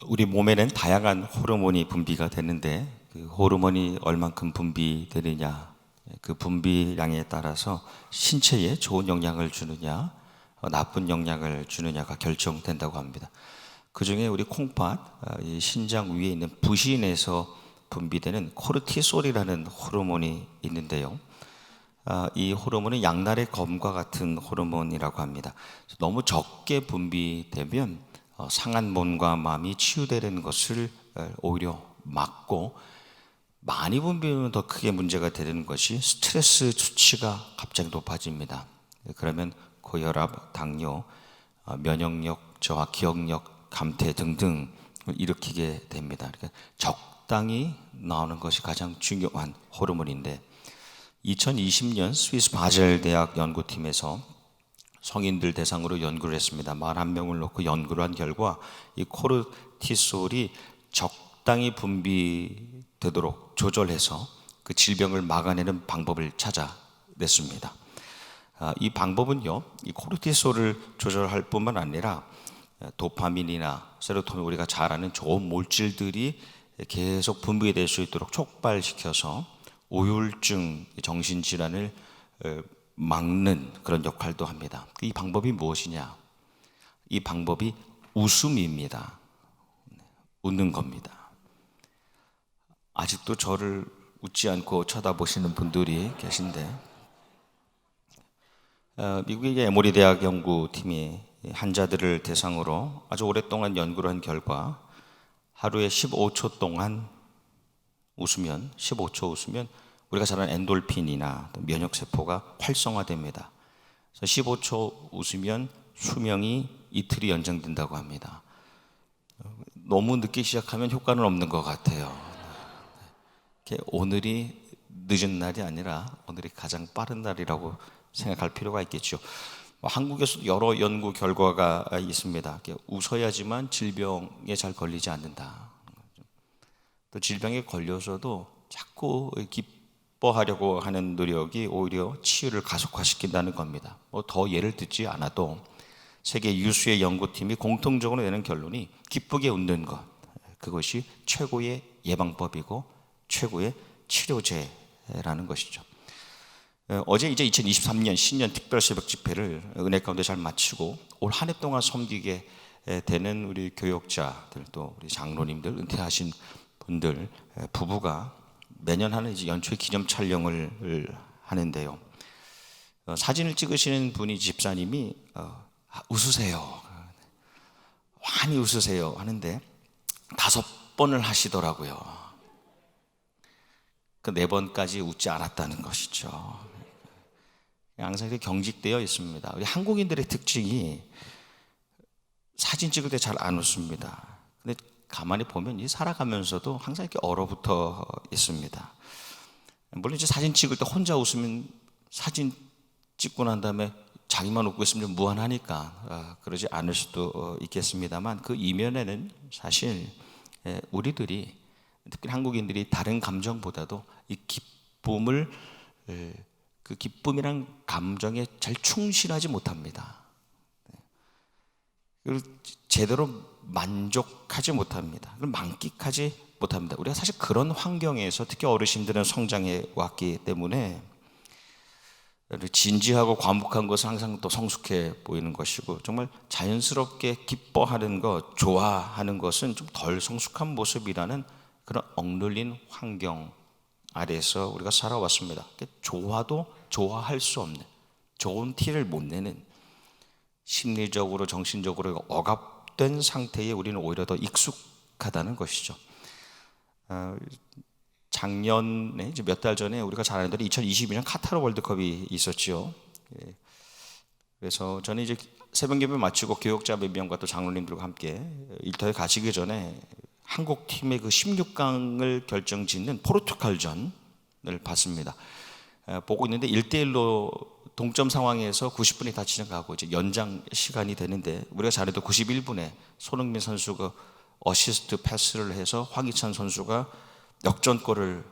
우리 몸에는 다양한 호르몬이 분비가 되는데 그 호르몬이 얼만큼 분비되느냐, 그 분비량에 따라서 신체에 좋은 영향을 주느냐, 나쁜 영향을 주느냐가 결정된다고 합니다. 그 중에 우리 콩팥, 이 신장 위에 있는 부신에서 분비되는 코르티솔이라는 호르몬이 있는데요. 이 호르몬은 양날의 검과 같은 호르몬이라고 합니다. 너무 적게 분비되면 상한 몸과 마음이 치유되는 것을 오히려 막고, 많이 분비되면 더 크게 문제가 되는 것이 스트레스 수치가 갑자기 높아집니다. 그러면 고혈압, 당뇨, 면역력 저하, 기억력, 감퇴 등등 일으키게 됩니다. 그러니까 적당히 나오는 것이 가장 중요한 호르몬인데, 2020년 스위스 바젤 대학 연구팀에서 성인들 대상으로 연구를 했습니다. 41명을 놓고 연구를 한 결과 이 코르티솔이 적당히 분비되도록 조절해서 그 질병을 막아내는 방법을 찾아냈습니다. 이 방법은요, 이 코르티솔을 조절할 뿐만 아니라 도파민이나 세로토닌, 우리가 잘 아는 좋은 물질들이 계속 분비될 수 있도록 촉발시켜서 우울증, 정신질환을 막는 그런 역할도 합니다. 이 방법이 무엇이냐? 이 방법이 웃음입니다. 웃는 겁니다. 아직도 저를 웃지 않고 쳐다보시는 분들이 계신데, 미국의 에모리 대학 연구팀이 환자들을 대상으로 아주 오랫동안 연구를 한 결과 하루에 15초 동안 웃으면, 15초 웃으면 우리가 잘 아는 엔돌핀이나 면역세포가 활성화됩니다. 그래서 15초 웃으면 수명이 이틀이 연장된다고 합니다. 너무 늦게 시작하면 효과는 없는 것 같아요. 오늘이 늦은 날이 아니라 오늘이 가장 빠른 날이라고 생각할 필요가 있겠죠. 한국에서도 여러 연구 결과가 있습니다. 웃어야지만 질병에 잘 걸리지 않는다. 또 질병에 걸려서도 자꾸 기뻐하려고 하는 노력이 오히려 치유를 가속화시킨다는 겁니다. 더 예를 듣지 않아도 세계 유수의 연구팀이 공통적으로 내는 결론이 기쁘게 웃는 것, 그것이 최고의 예방법이고 최고의 치료제라는 것이죠. 어제 이제 2023년 신년 특별 새벽 집회를 은혜 가운데 잘 마치고 올 한 해 동안 섬기게 되는 우리 교역자들, 또 우리 장로님들, 은퇴하신 분들 부부가 매년 하는 이제 연초에 기념 촬영을 하는데요. 사진을 찍으시는 분이 집사님이 웃으세요, 많이 웃으세요 하는데 5번을 하시더라고요. 그 4번까지 웃지 않았다는 것이죠. 항상 이렇게 경직되어 있습니다. 우리 한국인들의 특징이 사진 찍을 때 잘 안 웃습니다. 근데 가만히 보면 이 살아가면서도 항상 이렇게 얼어붙어 있습니다. 물론 이제 사진 찍을 때 혼자 웃으면 사진 찍고 난 다음에 자기만 웃고 있으면 좀 무한하니까 그러지 않을 수도 있겠습니다만, 그 이면에는 사실 우리들이, 특히 한국인들이 다른 감정보다도 이 기쁨을, 그 기쁨이란 감정에 잘 충실하지 못합니다. 그리고 제대로 만족하지 못합니다. 그걸 만끽하지 못합니다. 우리가 사실 그런 환경에서 특히 어르신들은 성장해 왔기 때문에 진지하고 과묵한 것은 항상 또 성숙해 보이는 것이고, 정말 자연스럽게 기뻐하는 것, 좋아하는 것은 좀 덜 성숙한 모습이라는 그런 억눌린 환경 아래에서 우리가 살아왔습니다. 좋아도 좋아할 수 없는, 좋은 티를 못 내는, 심리적으로 정신적으로 억압된 상태에 우리는 오히려 더 익숙하다는 것이죠. 작년에 이제 몇 달 전에 우리가 잘 아는 대로 2022년 카타르 월드컵이 있었지요. 그래서 저는 이제 새벽 예배 마치고 교역자 몇 명과 또 장로님들과 함께 일터에 가시기 전에 한국 팀의 그 16강을 결정짓는 포르투갈전을 봤습니다. 보고 있는데 1대1로 동점 상황에서 90분이 다 지나가고 이제 연장 시간이 되는데, 우리가 잘해도 91분에 손흥민 선수가 어시스트 패스를 해서 황희찬 선수가 역전골을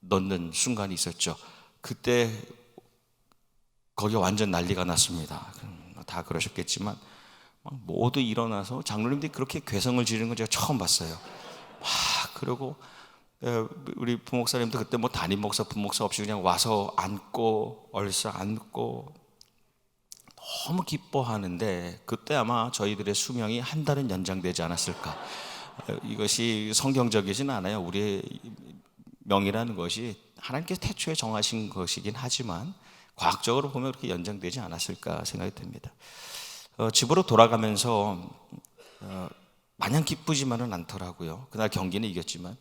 넣는 순간이 있었죠. 그때 거기 완전 난리가 났습니다. 다 그러셨겠지만 막 모두 일어나서 장로님들이 그렇게 괴성을 지르는 건 제가 처음 봤어요. 막 그러고 우리 부목사님도 그때 뭐 담임 목사, 부목사 없이 그냥 와서 앉고 얼싸 앉고 너무 기뻐하는데, 그때 아마 저희들의 수명이 한 달은 연장되지 않았을까. 이것이 성경적이진 않아요. 우리의 명이라는 것이 하나님께서 태초에 정하신 것이긴 하지만 과학적으로 보면 그렇게 연장되지 않았을까 생각이 듭니다. 집으로 돌아가면서 마냥 기쁘지만은 않더라고요. 그날 경기는 이겼지만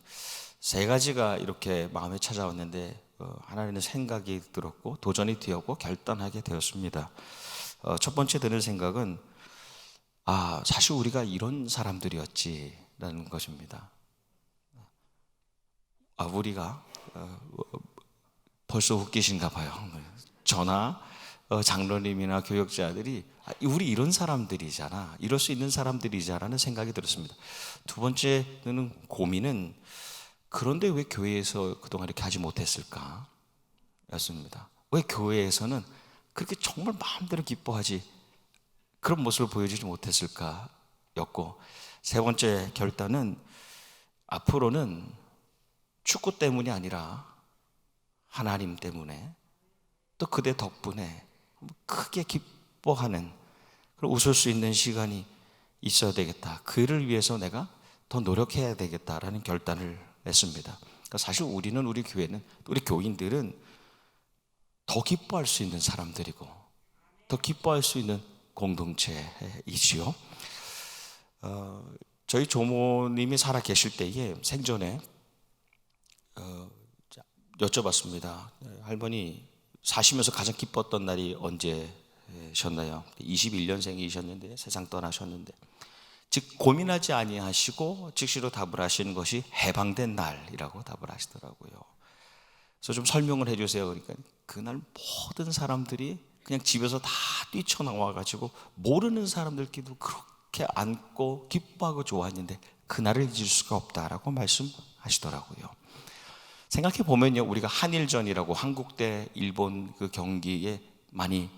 세 가지가 이렇게 마음에 찾아왔는데 하나님의 생각이 들었고 도전이 되었고 결단하게 되었습니다. 첫 번째 드는 생각은 사실 우리가 이런 사람들이었지라는 것입니다. 우리가 벌써 웃기신가 봐요. 저나 장로님이나 교역자들이 우리 이런 사람들이잖아, 이럴 수 있는 사람들이자라는 생각이 들었습니다. 두 번째 드는 고민은 그런데 왜 교회에서 그동안 이렇게 하지 못했을까 였습니다. 왜 교회에서는 그렇게 정말 마음대로 기뻐하지 그런 모습을 보여주지 못했을까 였고, 세 번째 결단은 앞으로는 축구 때문이 아니라 하나님 때문에 또 그대 덕분에 크게 기뻐하는, 그리고 웃을 수 있는 시간이 있어야 되겠다. 그를 위해서 내가 더 노력해야 되겠다라는 결단을 했습니다. 그러니까 사실 우리는, 우리 교회는, 우리 교인들은 더 기뻐할 수 있는 사람들이고 더 기뻐할 수 있는 공동체이지요. 저희 조모님이 살아 계실 때에 생전에 여쭤봤습니다. 할머니 사시면서 가장 기뻤던 날이 언제셨나요? 21년생이셨는데 세상 떠나셨는데, 즉 고민하지 아니하시고 즉시로 답을 하시는 것이 해방된 날이라고 답을 하시더라고요. 그래서 좀 설명을 해주세요. 그러니까 그날 모든 사람들이 그냥 집에서 다 뛰쳐나와가지고 모르는 사람들끼리도 그렇게 안고 기뻐하고 좋아했는데 그날을 잊을 수가 없다라고 말씀하시더라고요. 생각해 보면요, 우리가 한일전이라고 한국 대 일본 그 경기에 많이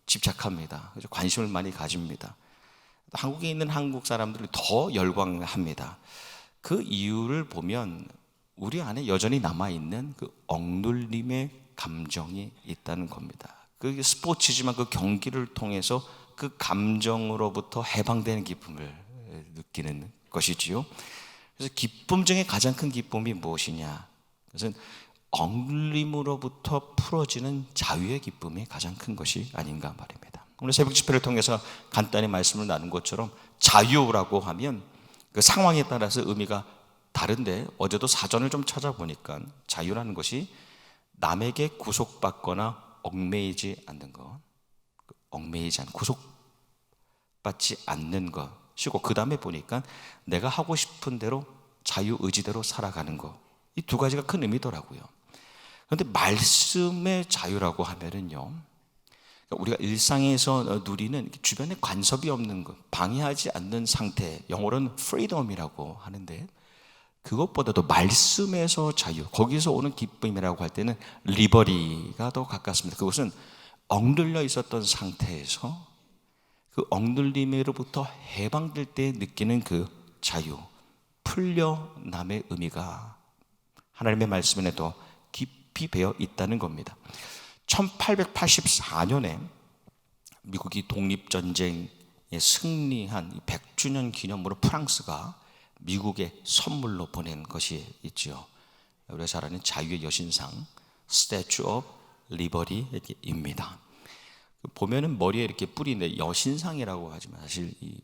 집착합니다. 그래서 관심을 많이 가집니다. 한국에 있는 한국 사람들이 더 열광합니다. 그 이유를 보면 우리 안에 여전히 남아있는 그 억눌림의 감정이 있다는 겁니다. 그 스포츠지만 그 경기를 통해서 그 감정으로부터 해방되는 기쁨을 느끼는 것이지요. 그래서 기쁨 중에 가장 큰 기쁨이 무엇이냐? 그것은 억눌림으로부터 풀어지는 자유의 기쁨이 가장 큰 것이 아닌가 말입니다. 오늘 새벽 집회를 통해서 간단히 말씀을 나눈 것처럼 자유라고 하면 그 상황에 따라서 의미가 다른데, 어제도 사전을 좀 찾아보니까 자유라는 것이 남에게 구속받거나 얽매이지 않는 것, 얽매이지 않는, 구속받지 않는 것이고, 그 다음에 보니까 내가 하고 싶은 대로 자유의지대로 살아가는 것, 이 두 가지가 큰 의미더라고요. 그런데 말씀의 자유라고 하면은요, 우리가 일상에서 누리는 주변에 간섭이 없는 것, 방해하지 않는 상태, 영어로는 freedom이라고 하는데, 그것보다도 말씀에서 자유, 거기서 오는 기쁨이라고 할 때는 리버리가 더 가깝습니다. 그것은 억눌려 있었던 상태에서 그 억눌림으로부터 해방될 때 느끼는 그 자유, 풀려남의 의미가 하나님의 말씀에 더 깊이 배어 있다는 겁니다. 1884년에 미국이 독립전쟁에 승리한 100주년 기념으로 프랑스가 미국에 선물로 보낸 것이 있죠. 우리가 잘 아는 자유의 여신상 Statue of Liberty입니다. 보면은 머리에 이렇게 뿔인데 여신상이라고 하지만 사실 이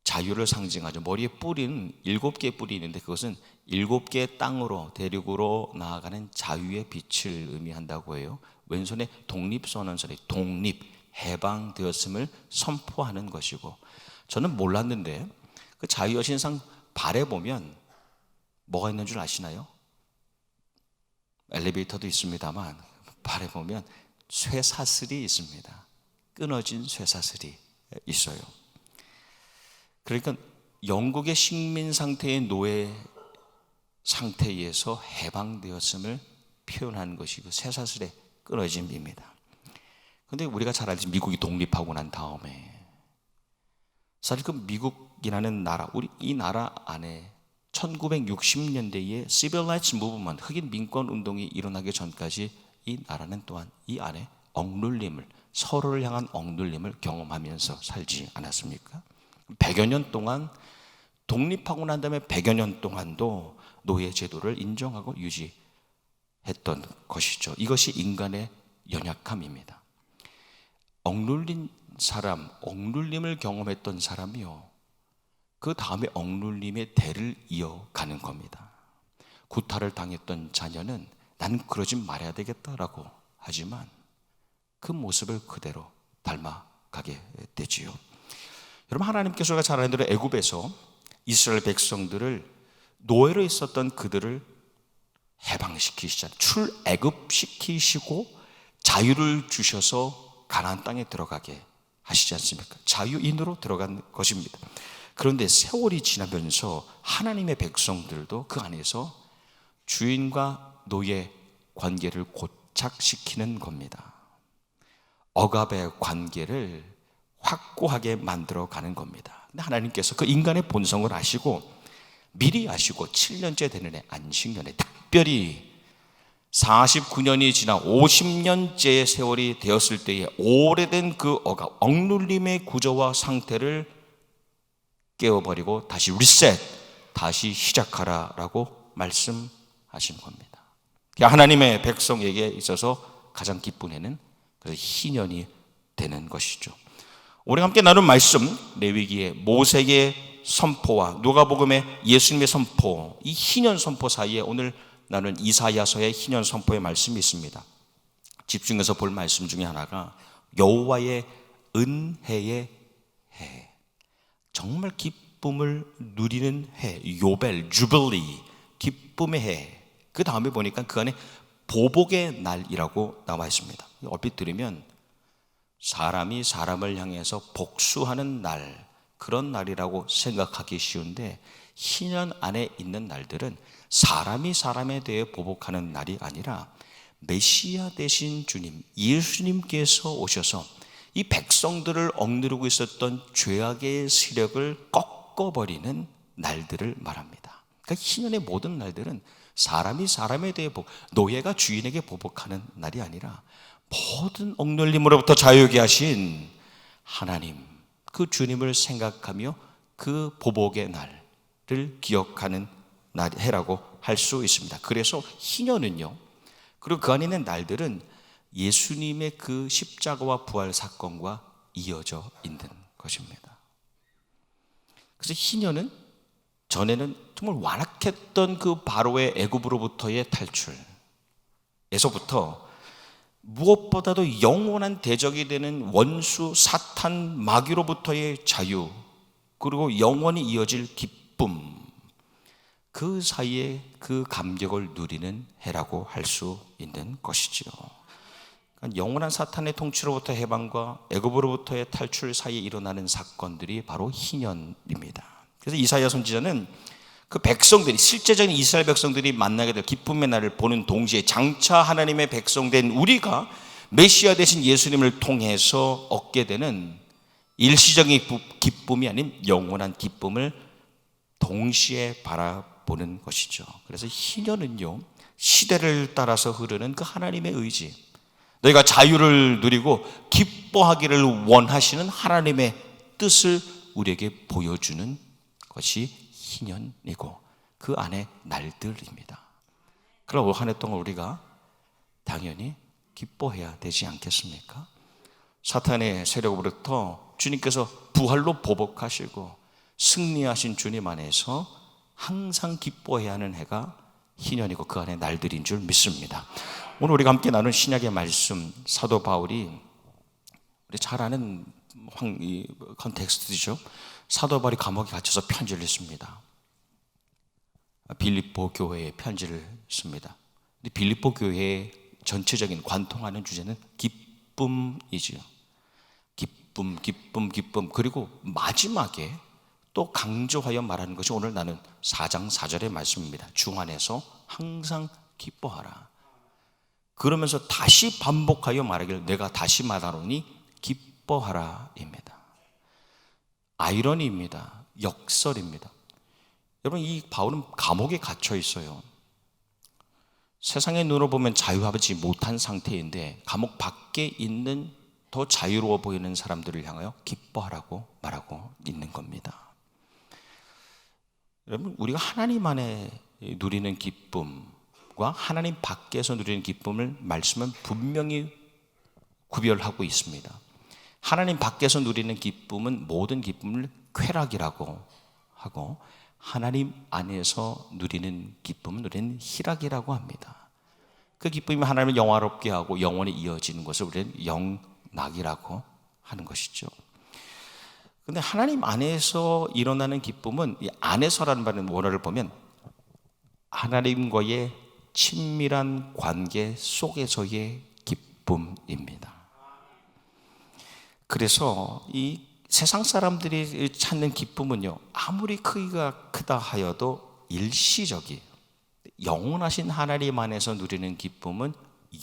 자유를 상징하죠. 머리에 뿔은 7개의 뿔이 있는데 그것은 7개의 땅으로 대륙으로 나아가는 자유의 빛을 의미한다고 해요. 왼손에 독립선언서리, 독립, 해방되었음을 선포하는 것이고, 저는 몰랐는데 그 자유여신상 발에 보면 뭐가 있는 줄 아시나요? 엘리베이터도 있습니다만 발에 보면 쇠사슬이 있습니다. 끊어진 쇠사슬이 있어요. 그러니까 영국의 식민 상태의 노예 상태에서 해방되었음을 표현하는 것이 그 쇠사슬의 끊어짐입니다. 그런데 우리가 잘 알지, 미국이 독립하고 난 다음에 사실 그 미국이라는 나라, 우리 이 나라 안에 1960년대에 Civil Rights Movement, 흑인 민권 운동이 일어나기 전까지 이 나라는 또한 이 안에 억눌림을, 서로를 향한 억눌림을 경험하면서 살지 않았습니까? 100여 년 동안, 독립하고 난 다음에 100여 년 동안도 노예 제도를 인정하고 유지했던 것이죠. 이것이 인간의 연약함입니다. 억눌린 사람, 억눌림을 경험했던 사람이요, 그 다음에 억눌림의 대를 이어가는 겁니다. 구타를 당했던 자녀는 나는 그러지 말아야 되겠다라고 하지만 그 모습을 그대로 닮아가게 되지요. 여러분, 하나님께서 잘 아는 대로 애굽에서 이스라엘 백성들을, 노예로 있었던 그들을 해방시키시잖아요. 출애굽시키시고 자유를 주셔서 가나안 땅에 들어가게 하시지 않습니까? 자유인으로 들어간 것입니다. 그런데 세월이 지나면서 하나님의 백성들도 그 안에서 주인과 노예 관계를 고착시키는 겁니다. 억압의 관계를 확고하게 만들어가는 겁니다. 근데 하나님께서 그 인간의 본성을 아시고, 미리 아시고 7년째 되는 해 안식년에 특별히 49년이 지나 50년째의 세월이 되었을 때에 오래된 그 억압, 억눌림의 구조와 상태를 깨워버리고 다시 리셋, 다시 시작하라라고 말씀하신 겁니다. 하나님의 백성에게 있어서 가장 기쁜 해는 그래서 희년이 되는 것이죠. 우리가 함께 나눈 말씀, 레위기의 모세의 선포와 누가복음의 예수님의 선포, 이 희년 선포 사이에 오늘 나눈 이사야서의 희년 선포의 말씀이 있습니다. 집중해서 볼 말씀 중에 하나가 여호와의 은혜의 해, 정말 기쁨을 누리는 해, 요벨, 주빌리, 기쁨의 해. 그 다음에 보니까 그 안에 보복의 날이라고 나와 있습니다. 얼핏 들으면 사람이 사람을 향해서 복수하는 날, 그런 날이라고 생각하기 쉬운데, 희년 안에 있는 날들은 사람이 사람에 대해 보복하는 날이 아니라 메시아 되신 주님, 예수님께서 오셔서 이 백성들을 억누르고 있었던 죄악의 세력을 꺾어버리는 날들을 말합니다. 그러니까 희년의 모든 날들은 사람이 사람에 대해 노예가 주인에게 보복하는 날이 아니라 모든 억눌림으로부터 자유하게 하신 하나님, 그 주님을 생각하며 그 보복의 날을 기억하는 해라고 할 수 있습니다. 그래서 희년은요, 그리고 그 안에 있는 날들은 예수님의 그 십자가와 부활 사건과 이어져 있는 것입니다. 그래서 희년은 전에는 정말 완악했던 그 바로의 애굽으로부터의 탈출에서부터 무엇보다도 영원한 대적이 되는 원수 사탄 마귀로부터의 자유, 그리고 영원히 이어질 기쁨, 그 사이에 그 감격을 누리는 해라고 할 수 있는 것이지요. 그러니까 영원한 사탄의 통치로부터 해방과 애굽으로부터의 탈출 사이에 일어나는 사건들이 바로 희년입니다. 그래서 이사야 선지자는 그 백성들이, 실제적인 이스라엘 백성들이 만나게 될 기쁨의 날을 보는 동시에 장차 하나님의 백성된 우리가 메시아 되신 예수님을 통해서 얻게 되는 일시적인 기쁨이 아닌 영원한 기쁨을 동시에 바라보는 것이죠. 그래서 희년은요, 시대를 따라서 흐르는 그 하나님의 의지, 너희가 자유를 누리고 기뻐하기를 원하시는 하나님의 뜻을 우리에게 보여주는 것이 희년이고 그 안에 날들입니다. 그럼 한 해 동안 우리가 당연히 기뻐해야 되지 않겠습니까? 사탄의 세력으로부터 주님께서 부활로 보복하시고 승리하신 주님 안에서 항상 기뻐해야 하는 해가 희년이고 그 안에 날들인 줄 믿습니다. 오늘 우리가 함께 나눈 신약의 말씀, 사도 바울이 우리 잘 아는 컨텍스트죠. 사도 바울이 감옥에 갇혀서 편지를 씁니다. 빌립보 교회에 편지를 씁니다. 근데 빌립보 교회의 전체적인 관통하는 주제는 기쁨이지요. 기쁨, 기쁨, 기쁨. 그리고 마지막에 또 강조하여 말하는 것이 오늘 나는 4장 4절의 말씀입니다. 주 안에서 항상 기뻐하라. 그러면서 다시 반복하여 말하기를 내가 다시 말하노니 기뻐하라입니다. 아이러니입니다. 역설입니다. 여러분, 이 바울은 감옥에 갇혀 있어요. 세상의 눈으로 보면 자유하지 못한 상태인데 감옥 밖에 있는 더 자유로워 보이는 사람들을 향하여 기뻐하라고 말하고 있는 겁니다. 여러분, 우리가 하나님 안에 누리는 기쁨과 하나님 밖에서 누리는 기쁨을 말씀은 분명히 구별하고 있습니다. 하나님 밖에서 누리는 기쁨은 모든 기쁨을 쾌락이라고 하고, 하나님 안에서 누리는 기쁨은 우리는 희락이라고 합니다. 그 기쁨이 하나님을 영화롭게 하고 영원히 이어지는 것을 우리는 영락이라고 하는 것이죠. 근데 하나님 안에서 일어나는 기쁨은, 이 안에서라는 말은 원어를 보면 하나님과의 친밀한 관계 속에서의 기쁨입니다. 그래서 이 세상 사람들이 찾는 기쁨은요, 아무리 크기가 크다 하여도 일시적이에요. 영원하신 하나님 안에서 누리는 기쁨은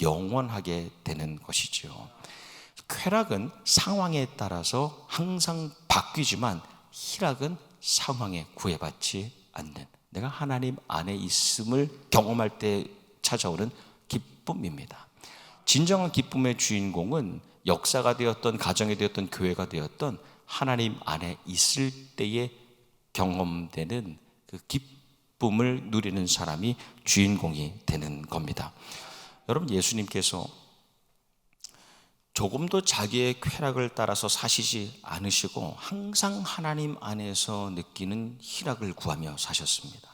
영원하게 되는 것이죠. 쾌락은 상황에 따라서 항상 바뀌지만 희락은 상황에 구애받지 않는, 내가 하나님 안에 있음을 경험할 때 찾아오는 기쁨입니다. 진정한 기쁨의 주인공은 역사가 되었던, 가정이 되었던, 교회가 되었던 하나님 안에 있을 때에 경험되는 그 기쁨을 누리는 사람이 주인공이 되는 겁니다. 여러분, 예수님께서 조금도 자기의 쾌락을 따라서 사시지 않으시고 항상 하나님 안에서 느끼는 희락을 구하며 사셨습니다.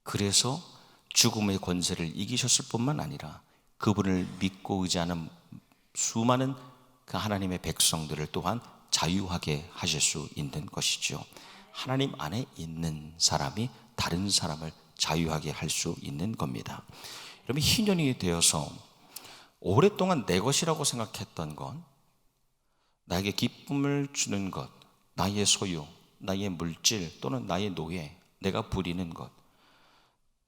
그래서 죽음의 권세를 이기셨을 뿐만 아니라 그분을 믿고 의지하는 수많은 그 하나님의 백성들을 또한 자유하게 하실 수 있는 것이죠. 하나님 안에 있는 사람이 다른 사람을 자유하게 할 수 있는 겁니다. 여러분, 희년이 되어서 오랫동안 내 것이라고 생각했던 것, 나에게 기쁨을 주는 것, 나의 소유, 나의 물질 또는 나의 노예, 내가 부리는 것,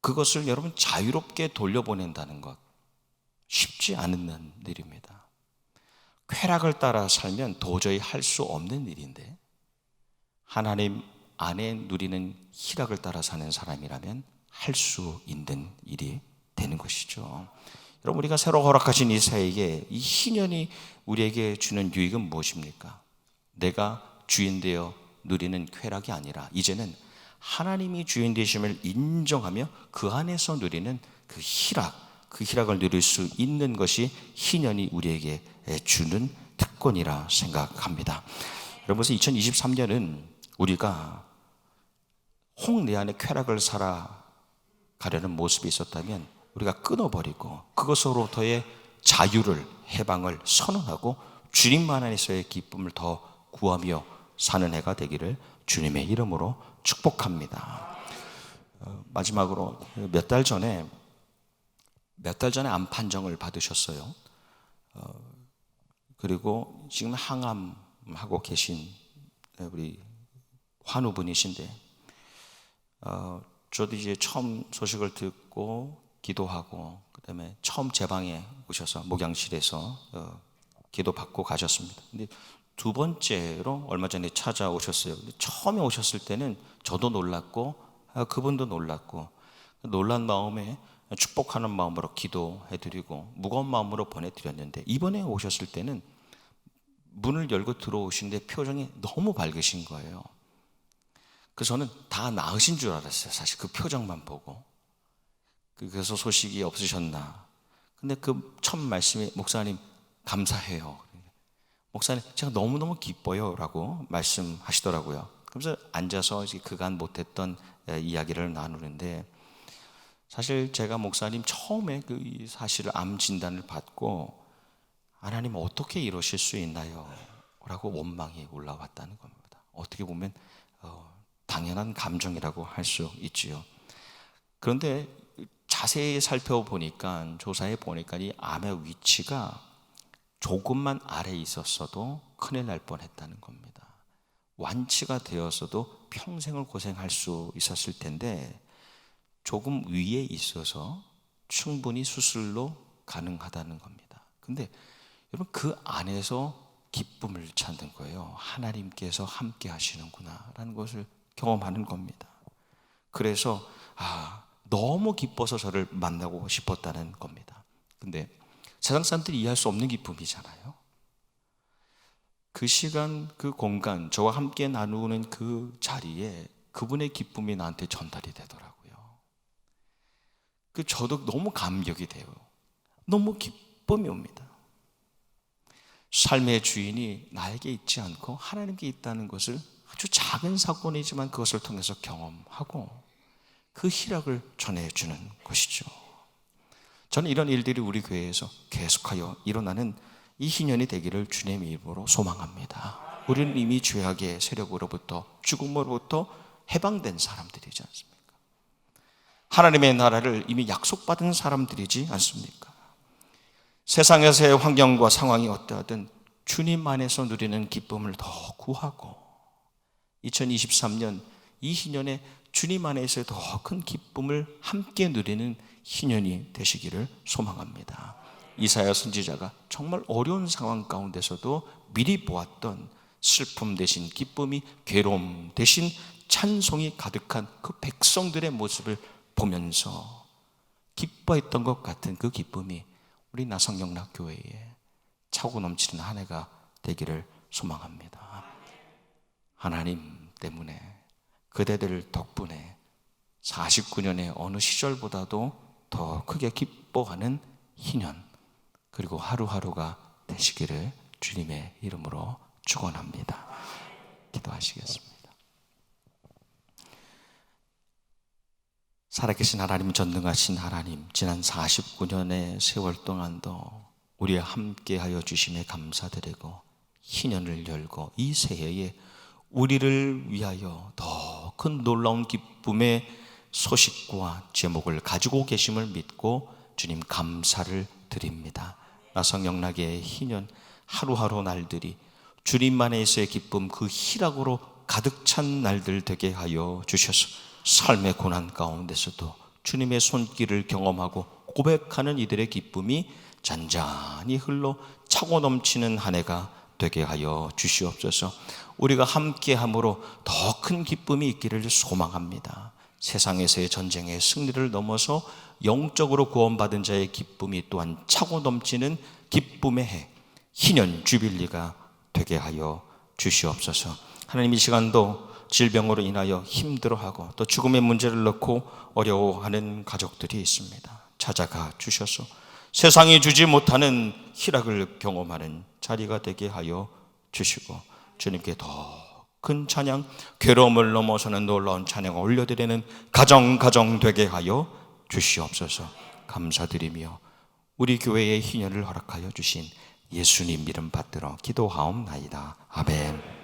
그것을 여러분 자유롭게 돌려보낸다는 것 쉽지 않은 일입니다. 쾌락을 따라 살면 도저히 할 수 없는 일인데, 하나님 안에 누리는 희락을 따라 사는 사람이라면 할 수 있는 일이 되는 것이죠. 여러분, 우리가 새로 허락하신 이 새에게 이 희년이 우리에게 주는 유익은 무엇입니까? 내가 주인 되어 누리는 쾌락이 아니라 이제는 하나님이 주인 되심을 인정하며 그 안에서 누리는 그 희락, 그 희락을 누릴 수 있는 것이 희년이 우리에게 주는 특권이라 생각합니다. 여러분, 2023년은 우리가 혹 내 안에 쾌락을 살아가려는 모습이 있었다면 우리가 끊어버리고 그것으로부터의 자유를, 해방을 선언하고 주님만 안에서의 기쁨을 더 구하며 사는 해가 되기를 주님의 이름으로 축복합니다. 마지막으로 몇 달 전에 암 판정을 받으셨어요. 그리고 지금 항암하고 계신 우리 환우분이신데, 저도 이제 처음 소식을 듣고 기도하고 그다음에 처음 제 방에 오셔서 목양실에서 기도받고 가셨습니다. 근데 두 번째로 얼마 전에 찾아오셨어요. 근데 처음에 오셨을 때는 저도 놀랐고 그분도 놀랐고, 놀란 마음에 축복하는 마음으로 기도해드리고 무거운 마음으로 보내드렸는데, 이번에 오셨을 때는 문을 열고 들어오시는데 표정이 너무 밝으신 거예요. 그래서 저는 다 나으신 줄 알았어요. 사실 그 표정만 보고. 그래서 소식이 없으셨나. 근데 그 첫 말씀이, 목사님 감사해요. 목사님 제가 너무너무 기뻐요 라고 말씀하시더라고요. 그래서 앉아서 그간 못했던 이야기를 나누는데, 사실 제가 목사님 처음에 그 사실을 암 진단을 받고 하나님 어떻게 이러실 수 있나요? 라고 원망이 올라왔다는 겁니다. 어떻게 보면 당연한 감정이라고 할 수 있지요. 그런데 자세히 살펴보니까, 조사해 보니까 이 암의 위치가 조금만 아래에 있었어도 큰일 날 뻔했다는 겁니다. 완치가 되었어도 평생을 고생할 수 있었을 텐데 조금 위에 있어서 충분히 수술로 가능하다는 겁니다. 근데 여러분, 그 안에서 기쁨을 찾는 거예요. 하나님께서 함께 하시는구나 라는 것을 경험하는 겁니다. 그래서 너무 기뻐서 저를 만나고 싶었다는 겁니다. 근데 세상 사람들이 이해할 수 없는 기쁨이잖아요. 그 시간, 그 공간, 저와 함께 나누는 그 자리에 그분의 기쁨이 나한테 전달이 되더라고요. 저도 너무 감격이 돼요. 너무 기쁨이 옵니다. 삶의 주인이 나에게 있지 않고 하나님께 있다는 것을 아주 작은 사건이지만 그것을 통해서 경험하고 그 희락을 전해주는 것이죠. 저는 이런 일들이 우리 교회에서 계속하여 일어나는 이 희년이 되기를 주님의 이름으로 소망합니다. 우리는 이미 죄악의 세력으로부터, 죽음으로부터 해방된 사람들이지 않습니까? 하나님의 나라를 이미 약속받은 사람들이지 않습니까? 세상에서의 환경과 상황이 어떠하든 주님 안에서 누리는 기쁨을 더 구하고 2023년 이 희년에 주님 안에서 더 큰 기쁨을 함께 누리는 희년이 되시기를 소망합니다. 이사야 선지자가 정말 어려운 상황 가운데서도 미리 보았던 슬픔 대신 기쁨이, 괴로움 대신 찬송이 가득한 그 백성들의 모습을 보면서 기뻐했던 것 같은 그 기쁨이 우리 나성영락교회에 차고 넘치는 한 해가 되기를 소망합니다. 하나님 때문에, 그대들 덕분에 49년의 어느 시절보다도 더 크게 기뻐하는 희년, 그리고 하루하루가 되시기를 주님의 이름으로 축원합니다. 기도하시겠습니다. 살아계신 하나님, 전능하신 하나님, 지난 49년의 세월 동안도 우리와 함께하여 주심에 감사드리고 희년을 열고 이 새해에 우리를 위하여 더 큰 놀라운 기쁨의 소식과 제목을 가지고 계심을 믿고 주님 감사를 드립니다. 나성영락의 희년 하루하루 날들이 주님만에서의 기쁨, 그 희락으로 가득 찬 날들 되게 하여 주셔서 삶의 고난 가운데서도 주님의 손길을 경험하고 고백하는 이들의 기쁨이 잔잔히 흘러 차고 넘치는 한 해가 되게 하여 주시옵소서. 우리가 함께함으로 더 큰 기쁨이 있기를 소망합니다. 세상에서의 전쟁의 승리를 넘어서 영적으로 구원받은 자의 기쁨이 또한 차고 넘치는 기쁨의 해, 희년 주빌리가 되게 하여 주시옵소서. 하나님, 이 시간도 질병으로 인하여 힘들어하고 또 죽음의 문제를 넣고 어려워하는 가족들이 있습니다. 찾아가 주셔서 세상이 주지 못하는 희락을 경험하는 자리가 되게 하여 주시고 주님께 더 큰 찬양, 괴로움을 넘어서는 놀라운 찬양을 올려드리는 가정 되게 하여 주시옵소서. 감사드리며 우리 교회의 희년을 허락하여 주신 예수님 이름 받들어 기도하옵나이다. 아멘.